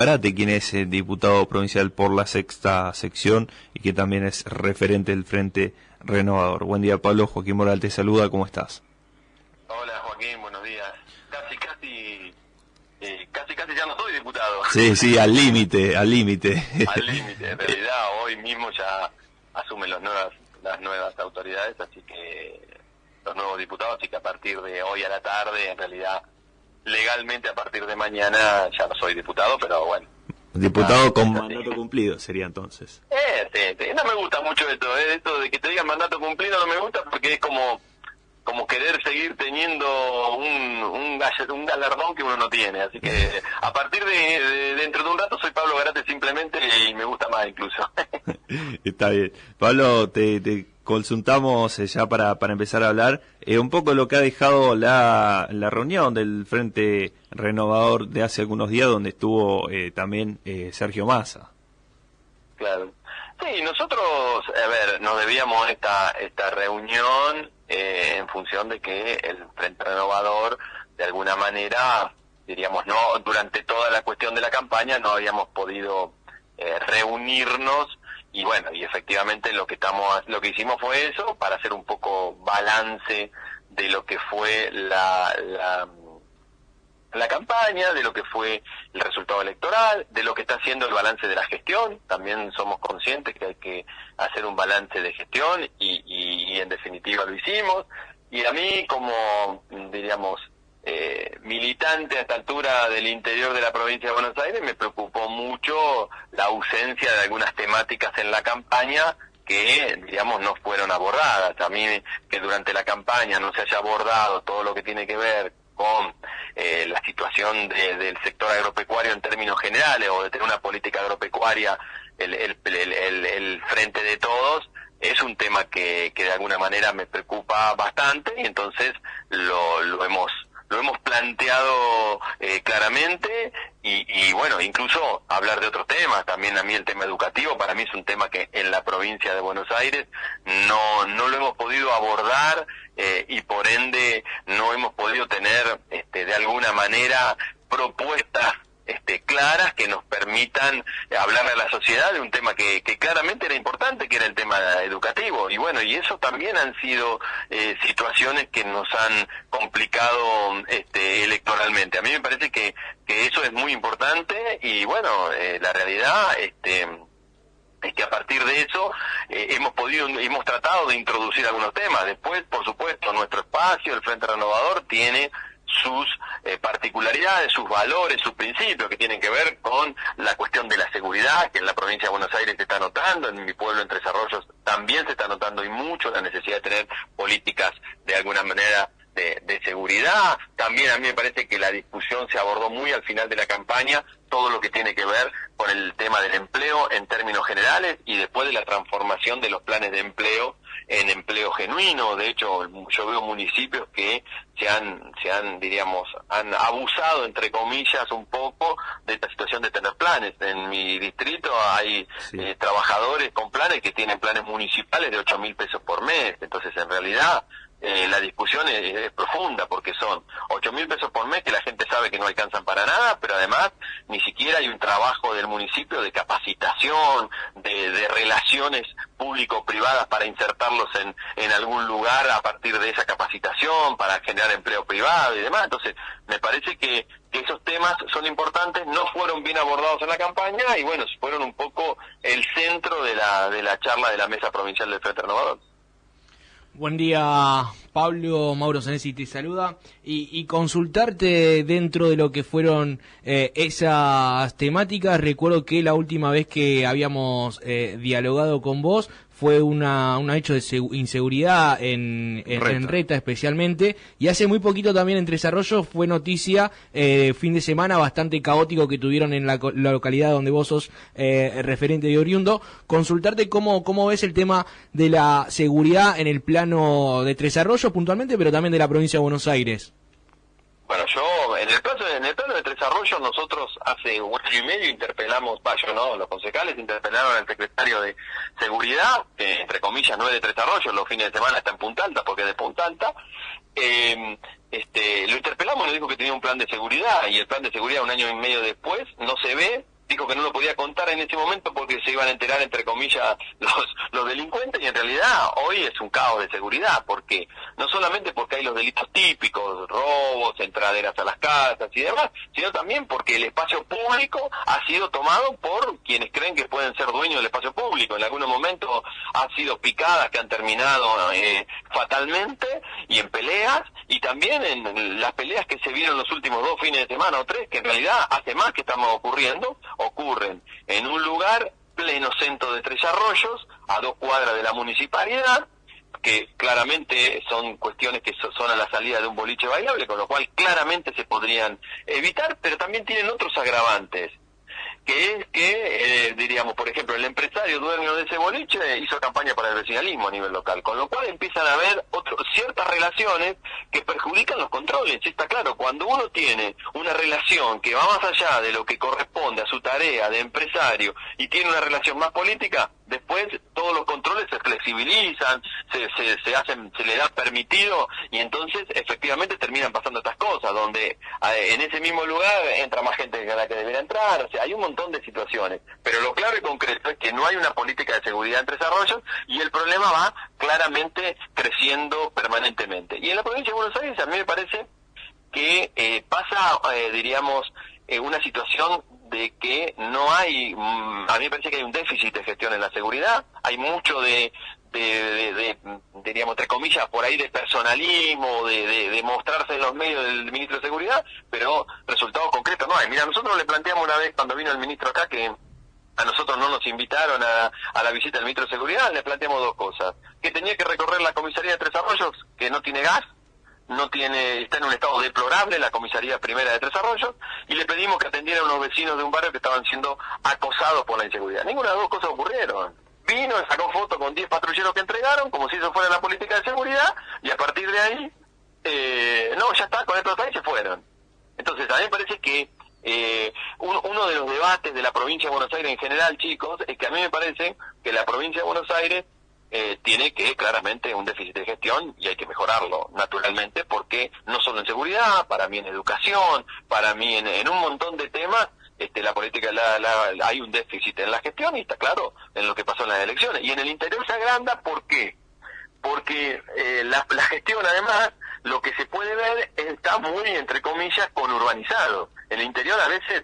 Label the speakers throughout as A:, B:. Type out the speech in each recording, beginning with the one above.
A: Arate, quien es diputado provincial por la sexta sección y que también es referente del Frente Renovador. Buen día, Pablo. Joaquín Moral te saluda. ¿Cómo estás?
B: Hola, Joaquín. Buenos días. Casi ya no soy diputado.
A: Sí, al límite.
B: Al límite. En realidad, hoy mismo ya asumen las nuevas autoridades, así que los nuevos diputados, así que a partir de hoy a la tarde, en realidad, legalmente a partir de mañana ya no soy diputado, pero bueno.
A: Diputado con mandato cumplido sería entonces.
B: Sí. No me gusta mucho esto de que te digan mandato cumplido, no me gusta porque es como querer seguir teniendo un galardón que uno no tiene, así que a partir de dentro de un rato soy Pablo Garate simplemente y me gusta más incluso.
A: Está bien. Pablo, te consultamos ya para empezar a hablar un poco lo que ha dejado la reunión del Frente Renovador de hace algunos días, donde estuvo también Sergio Massa.
B: Claro. Sí, nosotros, nos debíamos esta reunión en función de que el Frente Renovador, de alguna manera, diríamos, no, durante toda la cuestión de la campaña no habíamos podido reunirnos y bueno, y efectivamente lo que hicimos fue eso, para hacer un poco balance de lo que fue la campaña, de lo que fue el resultado electoral, de lo que está haciendo el balance de la gestión. También somos conscientes que hay que hacer un balance de gestión y en definitiva lo hicimos. Y a mí, como, diríamos, militante a esta altura del interior de la provincia de Buenos Aires, me preocupó mucho la ausencia de algunas temáticas en la campaña que, digamos, no fueron abordadas. A mí, que durante la campaña no se haya abordado todo lo que tiene que ver con la situación del sector agropecuario en términos generales, o de tener una política agropecuaria, el frente de todos, es un tema que de alguna manera me preocupa bastante, y entonces lo hemos planteado claramente, y bueno, incluso hablar de otros temas. También a mí el tema educativo, para mí es un tema que en la provincia de Buenos Aires no lo hemos podido abordar, y por ende no hemos podido tener de alguna manera propuestas claras que nos permitan hablarle a la sociedad de un tema que claramente era importante, que era el tema educativo. Y bueno, y eso también han sido situaciones que nos han complicado electoralmente. A mí me parece que eso es muy importante, y bueno, la realidad es que a partir de eso hemos tratado de introducir algunos temas. Después, por supuesto, nuestro espacio, el Frente Renovador, tiene sus particularidades, sus valores, sus principios, que tienen que ver con la cuestión de la seguridad, que en la provincia de Buenos Aires se está notando, en mi pueblo, en Tres Arroyos, también se está notando, y mucho, la necesidad de tener políticas de alguna manera de seguridad. También a mí me parece que la discusión se abordó muy al final de la campaña, todo lo que tiene que ver con el tema del empleo en términos generales, y después de la transformación de los planes de empleo en empleo genuino. De hecho, yo veo municipios que se han abusado, entre comillas, un poco de esta situación de tener planes. En mi distrito hay trabajadores con planes que tienen planes municipales de 8.000 pesos por mes. Entonces, en realidad, la discusión es profunda, porque son 8.000 pesos por mes que la gente sabe que no alcanzan para nada, pero además ni siquiera hay un trabajo del municipio de capacitación, de relaciones público-privadas para insertarlos en algún lugar a partir de esa capacitación, para generar empleo privado y demás. Entonces, me parece que esos temas son importantes, no fueron bien abordados en la campaña, y bueno, fueron un poco el centro de la charla de la Mesa Provincial del Frente Renovador.
C: Buen día, Pablo. Mauro Senesi te saluda, y consultarte dentro de lo que fueron esas temáticas. Recuerdo que la última vez que habíamos dialogado con vos fue un hecho de inseguridad en Reta especialmente, y hace muy poquito también en Tres Arroyos fue noticia, fin de semana bastante caótico que tuvieron en la localidad donde vos sos referente de oriundo. Consultarte cómo ves el tema de la seguridad en el plano de Tres Arroyos puntualmente, pero también de la provincia de Buenos Aires.
B: Bueno, yo, en el plano de Tres Arroyos, nosotros hace un año y medio interpelamos, los concejales interpelaron al secretario de Seguridad, que entre comillas no es de Tres Arroyos, los fines de semana está en Punta Alta, porque es de Punta Alta. Lo interpelamos y nos dijo que tenía un plan de seguridad, y el plan de seguridad un año y medio después no se ve, dijo que no lo podía contar en ese momento porque se iban a enterar, entre comillas, los delincuentes, y en realidad hoy es un caos de seguridad, porque no solamente porque hay los delitos típicos, robos, entraderas a las casas y demás, sino también porque el espacio público ha sido tomado por quienes creen que pueden ser dueños del espacio público. En algunos momentos han sido picadas que han terminado fatalmente, y en peleas, y también en las peleas que se vieron los últimos 2 fines de semana o 3, que en realidad hace más que estamos ocurren en un lugar pleno centro de Tres Arroyos, a 2 cuadras de la municipalidad, que claramente son cuestiones que son a la salida de un boliche bailable, con lo cual claramente se podrían evitar, pero también tienen otros agravantes, que es que, diríamos, por ejemplo, el empresario dueño de ese boliche hizo campaña para el vecinalismo a nivel local, con lo cual empiezan a haber ciertas relaciones que perjudican los controles. Está claro, cuando uno tiene una relación que va más allá de lo que corresponde a su tarea de empresario y tiene una relación más política, después todos los controles se flexibilizan, se le da permitido, y entonces efectivamente terminan pasando estas cosas, donde en ese mismo lugar entra más gente que la que debería entrar. O sea, hay un montón de situaciones, pero lo claro y concreto es que no hay una política de seguridad en Tres Arroyos, y el problema va claramente creciendo permanentemente. Y en la provincia de Buenos Aires a mí me parece que pasa, diríamos, una situación de que no hay, a mí me parece que hay un déficit de gestión en la seguridad, hay mucho de diríamos, entre comillas, por ahí de personalismo, de mostrarse en los medios del ministro de Seguridad, pero resultados concretos no hay. Mira, nosotros le planteamos una vez cuando vino el ministro acá, que a nosotros no nos invitaron a la visita del ministro de Seguridad, le planteamos 2 cosas: que tenía que recorrer la comisaría de Tres Arroyos, que no tiene gas, está en un estado deplorable la comisaría primera de Tres Arroyos, y le pedimos que atendiera a unos vecinos de un barrio que estaban siendo acosados por la inseguridad. Ninguna de las 2 cosas ocurrieron. Vino, sacó foto con 10 patrulleros que entregaron, como si eso fuera la política de seguridad, y a partir de ahí, no, ya está, con esto está, y se fueron. Entonces, a mí me parece que uno de los debates de la provincia de Buenos Aires en general, chicos, es que a mí me parece que la provincia de Buenos Aires tiene que claramente un déficit de gestión, y hay que mejorarlo naturalmente, porque no solo en seguridad, para mí en educación, para mí en un montón de temas, la política, hay un déficit en la gestión, y está claro en lo que pasó en las elecciones. Y en el interior se agranda, ¿por qué? Porque la gestión, además, lo que se puede ver está muy, entre comillas, conurbanizado. En el interior a veces,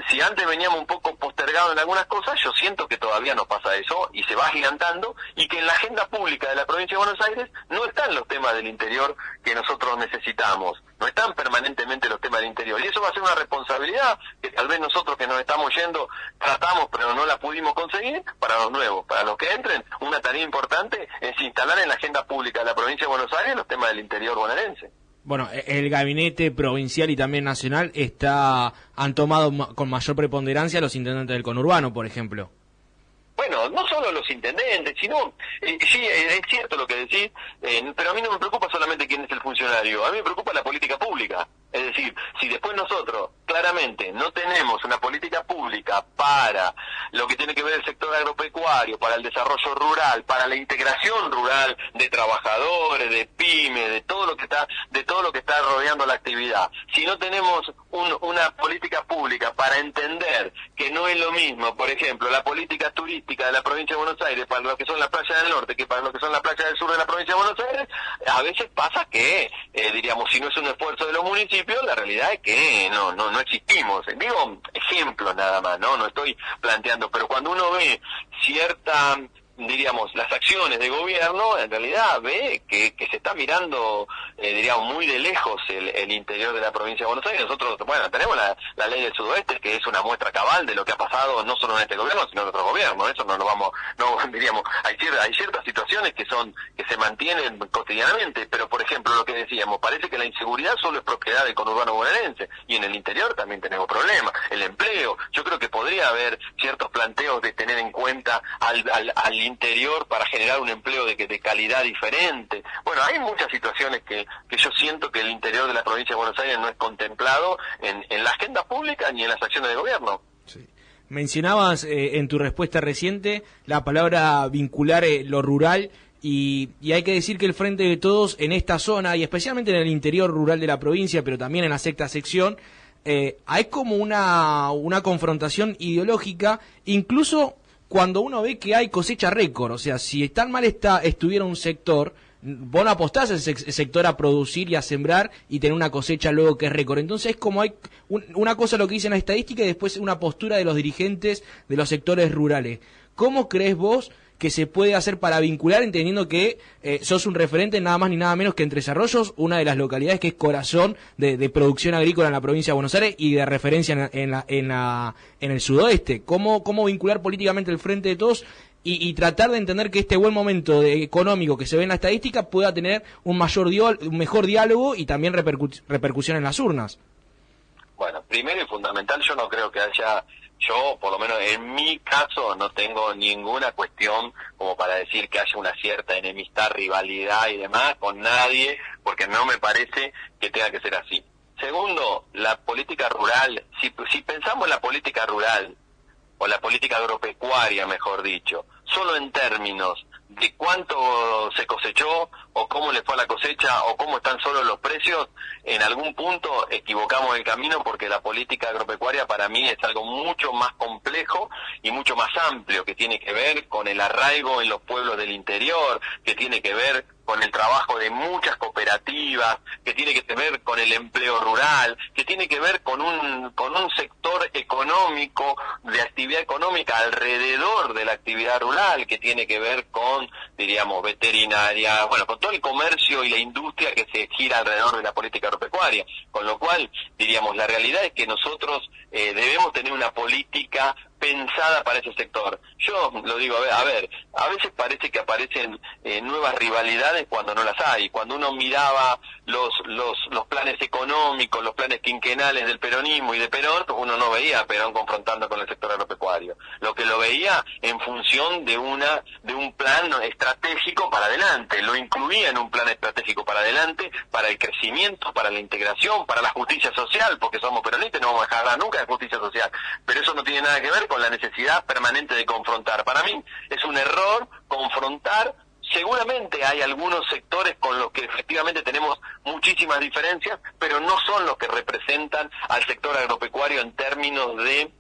B: si antes veníamos un poco postergados en algunas cosas, yo siento que todavía no pasa eso, y se va agigantando, y que en la agenda pública de la provincia de Buenos Aires no están los temas del interior que nosotros necesitamos, no están permanentemente los temas del interior, y eso va a ser una responsabilidad que tal vez nosotros que nos estamos yendo tratamos, pero no la pudimos conseguir. Para los nuevos, para los que entren, una tarea importante es instalar en la agenda pública de la provincia de Buenos Aires los temas del interior bonaerense.
C: Bueno, el gabinete provincial y también nacional han tomado con mayor preponderancia a los intendentes del conurbano, por ejemplo.
B: Bueno, no solo los intendentes, sino, sí, es cierto lo que decís, pero a mí no me preocupa solamente quién es el funcionario, a mí me preocupa la política pública. Es decir, si después nosotros claramente no tenemos una política pública para lo que tiene que ver el sector agropecuario, para el desarrollo rural, para la integración rural de trabajadores, de pymes, de todo lo que está rodeando la actividad, si no tenemos una política pública para entender que no es lo mismo, por ejemplo, la política turística de la provincia de Buenos Aires para lo que son las playas del norte que para lo que son las playas del sur de la provincia de Buenos Aires, a veces pasa que, diríamos, si no es un esfuerzo de los municipios, la realidad es que no existimos. Digo ejemplos nada más, no estoy planteando, pero cuando uno ve cierta, diríamos, las acciones de gobierno, en realidad ve que se está mirando, diríamos, muy de lejos el interior de la provincia de Buenos Aires. Nosotros, bueno, tenemos la ley del sudoeste, que es una muestra cabal de lo que ha pasado no solo en este gobierno, sino en otros gobiernos. Eso diríamos, hay ciertas situaciones que se mantienen cotidianamente, pero por ejemplo, lo que decíamos, parece que la inseguridad solo es propiedad del conurbano bonaerense, y en el interior también tenemos problemas. El empleo, yo creo que podría haber ciertos planteos de tener en cuenta al interior para generar un empleo de calidad diferente. Bueno, hay muchas situaciones que yo siento que el interior de la provincia de Buenos Aires no es contemplado en la agenda pública ni en las acciones de gobierno.
C: Sí. Mencionabas en tu respuesta reciente la palabra vincular lo rural, y hay que decir que el Frente de Todos en esta zona, y especialmente en el interior rural de la provincia, pero también en la sexta sección, hay como una confrontación ideológica, incluso cuando uno ve que hay cosecha récord. O sea, si tan mal estuviera un sector, vos no apostás al sector a producir y a sembrar y tener una cosecha luego que es récord. Entonces es como hay una cosa lo que dicen la estadística y después una postura de los dirigentes de los sectores rurales. ¿Cómo crees vos que se puede hacer para vincular, entendiendo que sos un referente nada más ni nada menos que en Tres Arroyos, una de las localidades que es corazón de producción agrícola en la provincia de Buenos Aires y de referencia en el sudoeste? ¿Cómo vincular políticamente el Frente de Todos y tratar de entender que este buen momento económico que se ve en la estadística pueda tener un mejor diálogo y también repercusión en las urnas?
B: Bueno, primero y fundamental, yo no creo que haya... Yo, por lo menos en mi caso, no tengo ninguna cuestión como para decir que haya una cierta enemistad, rivalidad y demás con nadie, porque no me parece que tenga que ser así. Segundo, la política rural, si pensamos en la política rural, o la política agropecuaria, mejor dicho, solo en términos de cuánto se cosechó, o cómo le fue a la cosecha, o cómo están solo los precios, en algún punto equivocamos el camino, porque la política agropecuaria para mí es algo mucho más complejo y mucho más amplio, que tiene que ver con el arraigo en los pueblos del interior, que tiene que ver con el trabajo de muchas cooperativas, que tiene que ver con el empleo rural, que tiene que ver con un sector económico, de actividad económica alrededor de la actividad rural, que tiene que ver con, diríamos, veterinaria, bueno, con todo el comercio y la industria que se gira alrededor de la política agropecuaria. Con lo cual, diríamos, la realidad es que nosotros debemos tener una política pensada para ese sector. Yo lo digo, a veces parece que aparecen nuevas rivalidades cuando no las hay. Cuando uno miraba los planes económicos, los planes quinquenales del peronismo y de Perón, uno no veía a Perón confrontando con el sector agropecuario. Lo que lo veía en función de un plan estratégico para adelante, lo incluía en un plan estratégico para adelante, para el crecimiento, para la integración, para la justicia social, porque somos peronistas y no vamos a dejar hablar nunca de justicia social. Pero eso no tiene nada que ver con la necesidad permanente de confrontar. Para mí es un error confrontar. Seguramente hay algunos sectores con los que efectivamente tenemos muchísimas diferencias, pero no son los que representan al sector agropecuario en términos de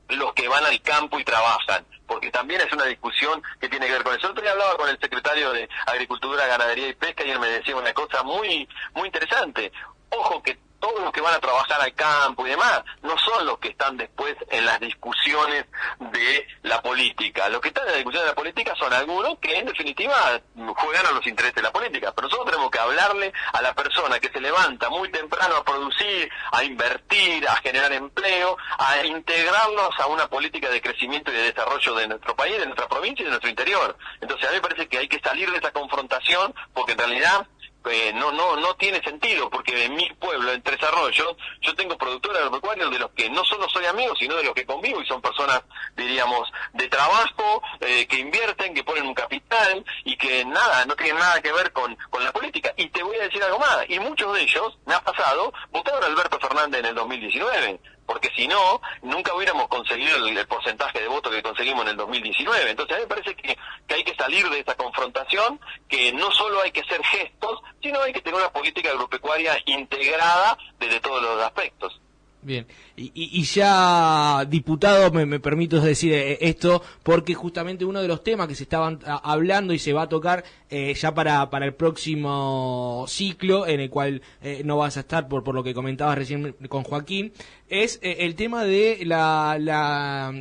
B: los que van al campo y trabajan, porque también es una discusión que tiene que ver con eso. El otro día hablaba con el secretario de Agricultura, Ganadería y Pesca y él me decía una cosa muy interesante. Ojo que todos los que van a trabajar al campo y demás no son los que están después en las discusiones de la política. Los que están en la discusión de la política son algunos que en definitiva juegan a los intereses de la política, pero nosotros tenemos que hablarle a la persona que se levanta muy temprano a producir, a invertir, a generar empleo, a integrarlos a una política de crecimiento y de desarrollo de nuestro país, de nuestra provincia y de nuestro interior. Entonces a mí me parece que hay que salir de esa confrontación, porque en realidad no tiene sentido, porque en mi pueblo, en Tres Arroyos, yo tengo productores agropecuarios de los que no solo soy amigo, sino de los que convivo, y son personas, diríamos, de trabajo, que invierten, que ponen un capital, y que no tienen nada que ver con la política. Y te voy a decir algo más, y muchos de ellos, me ha pasado, votaron a Alberto Fernández en el 2019, porque si no, nunca hubiéramos conseguido el porcentaje de votos que conseguimos en el 2019. Entonces a mí me parece que hay que salir de esa confrontación, que no solo hay que hacer gestos, sino hay que tener una política agropecuaria integrada desde todos los aspectos.
C: Bien, y ya, diputado, me permito decir esto, porque justamente uno de los temas que se estaban hablando y se va a tocar ya para el próximo ciclo, en el cual no vas a estar por lo que comentabas recién con Joaquín, es el tema de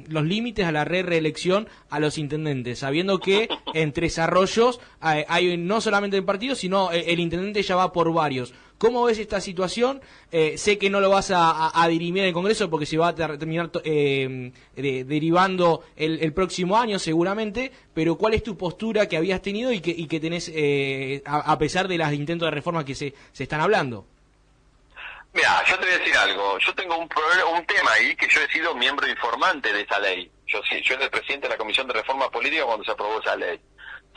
C: los límites a la reelección a los intendentes, sabiendo que en Tres Arroyos hay no solamente el partido, sino el intendente ya va por varios. ¿Cómo ves esta situación? Sé que no lo vas a dirimir en el Congreso porque se va a terminar derivando el próximo año seguramente, pero ¿cuál es tu postura que habías tenido y que tenés a pesar de los intentos de reforma que se están hablando?
B: Mira, yo te voy a decir algo. Yo tengo un tema ahí, que yo he sido miembro informante de esa ley. Yo era el presidente de la Comisión de Reforma Política cuando se aprobó esa ley.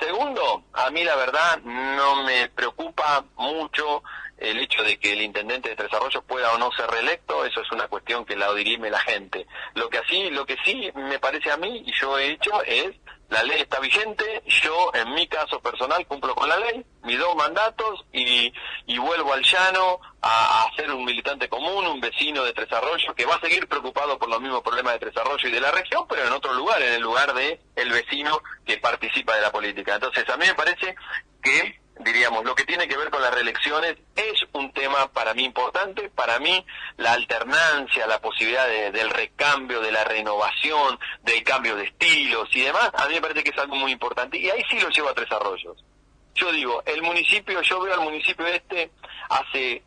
B: Segundo, a mí la verdad no me preocupa mucho el hecho de que el intendente de Tres Arroyos pueda o no ser reelecto. Eso es una cuestión que la dirime la gente. Lo que sí me parece a mí, y yo he hecho, es la ley está vigente, yo en mi caso personal cumplo con la ley, mis 2 mandatos y vuelvo al llano a ser un militante común, un vecino de Tres Arroyos que va a seguir preocupado por los mismos problemas de Tres Arroyos y de la región, pero en otro lugar, en el lugar de el vecino que participa de la política. Entonces a mí me parece que, diríamos, lo que tiene que ver con las reelecciones es un tema para mí importante. Para mí la alternancia, la posibilidad del recambio, de la renovación, del cambio de estilos y demás, a mí me parece que es algo muy importante, y ahí sí lo llevo a Tres Arroyos. Yo digo, el municipio, yo veo al municipio hace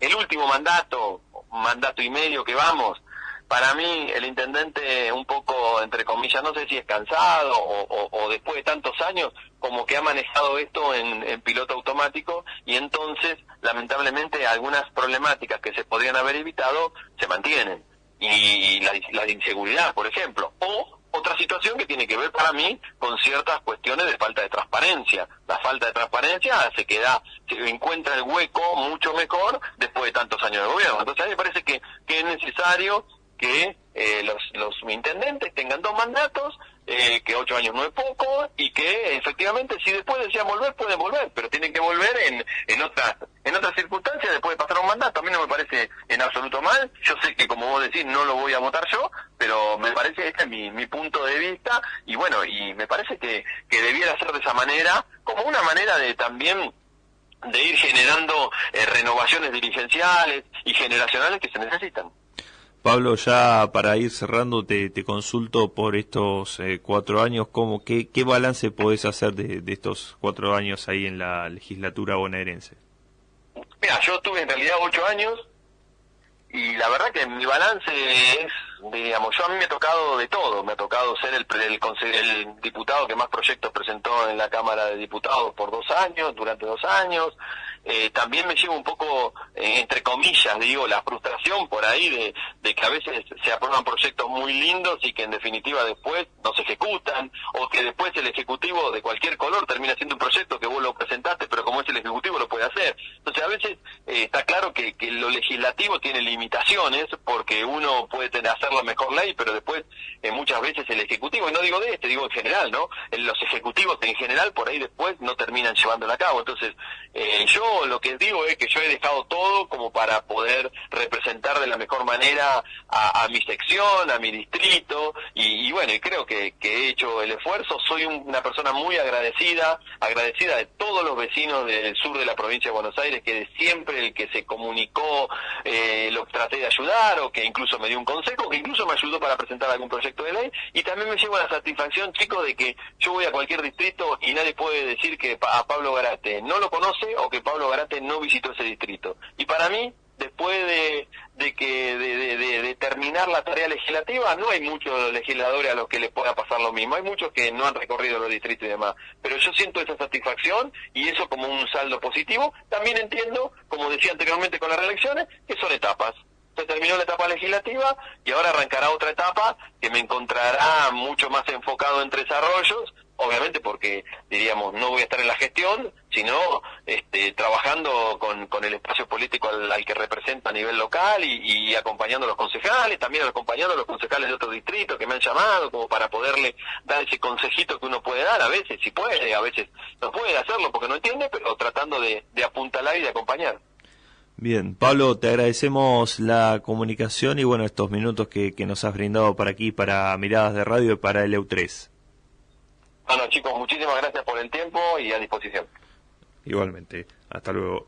B: el último mandato y medio que vamos. Para mí el intendente un poco, entre comillas, no sé si es cansado o después de tantos años, como que ha manejado esto en piloto automático, y entonces lamentablemente algunas problemáticas que se podrían haber evitado se mantienen, y la inseguridad, por ejemplo, o otra situación que tiene que ver para mí con ciertas cuestiones de falta de transparencia. La falta de transparencia se encuentra el hueco mucho mejor después de tantos años de gobierno. Entonces a mí me parece que es necesario que los intendentes tengan 2 mandatos, que 8 años no es poco, y que efectivamente si después desean volver, pueden volver, pero tienen que volver en otras circunstancias después de pasar un mandato. A mí no me parece en absoluto mal. Yo sé que, como vos decís, no lo voy a votar yo, pero me parece, este es mi punto de vista, y bueno, y me parece que debiera ser de esa manera, como una manera de también de ir generando renovaciones dirigenciales y generacionales que se necesitan.
A: Pablo, ya para ir cerrando, te consulto por estos 4 años, ¿qué balance podés hacer de estos 4 años ahí en la legislatura bonaerense?
B: Mira, yo tuve en realidad 8 años, y la verdad que mi balance es, digamos, a mí me ha tocado de todo. Me ha tocado ser el diputado que más proyectos presentó en la Cámara de Diputados por 2 años, durante 2 años. También me llevo un poco, entre comillas, digo, la frustración por ahí de que a veces se aprueban proyectos muy lindos y que en definitiva después no se ejecutan, o que después el Ejecutivo de cualquier color termina siendo un proyecto que vos lo presentaste, pero como es el Ejecutivo lo puede hacer. Entonces a veces está claro que lo legislativo tiene limitaciones, porque uno puede hacer la mejor ley, pero después muchas veces el Ejecutivo, y no digo digo en general, ¿no? Los ejecutivos en general por ahí después no terminan llevándola a cabo. Entonces yo lo que digo es que yo he dejado todo como para poder representar de la mejor manera a mi sección, a mi distrito, y bueno, y creo que he hecho el esfuerzo. Soy una persona muy agradecida de todos los vecinos del sur de la provincia de Buenos Aires, que de siempre el que se comunicó lo traté de ayudar, o que incluso me dio un consejo, que incluso me ayudó para presentar algún proyecto de ley. Y también me llevo la satisfacción, chicos, de que yo voy a cualquier distrito y nadie puede decir que a Pablo Garate no lo conoce, o que Pablo Garate no visitó ese distrito. Y para mí, después de terminar la tarea legislativa, no hay muchos legisladores a los que les pueda pasar lo mismo. Hay muchos que no han recorrido los distritos y demás, pero yo siento esa satisfacción, y eso como un saldo positivo. También entiendo, como decía anteriormente con las reelecciones, que son etapas. Se terminó la etapa legislativa y ahora arrancará otra etapa que me encontrará mucho más enfocado en Tres Arroyos, obviamente porque, diríamos, no voy a estar en la gestión, sino trabajando con el espacio político al que representa a nivel local, y acompañando a los concejales, también acompañando a los concejales de otros distritos que me han llamado, como para poderle dar ese consejito que uno puede dar, a veces si puede, a veces no puede hacerlo porque no entiende, pero tratando de apuntalar y de acompañar.
A: Bien, Pablo, te agradecemos la comunicación y bueno, estos minutos que nos has brindado para aquí, para Miradas de Radio y para el EU3.
B: Bueno, chicos, muchísimas gracias por el tiempo y a disposición.
A: Igualmente, hasta luego.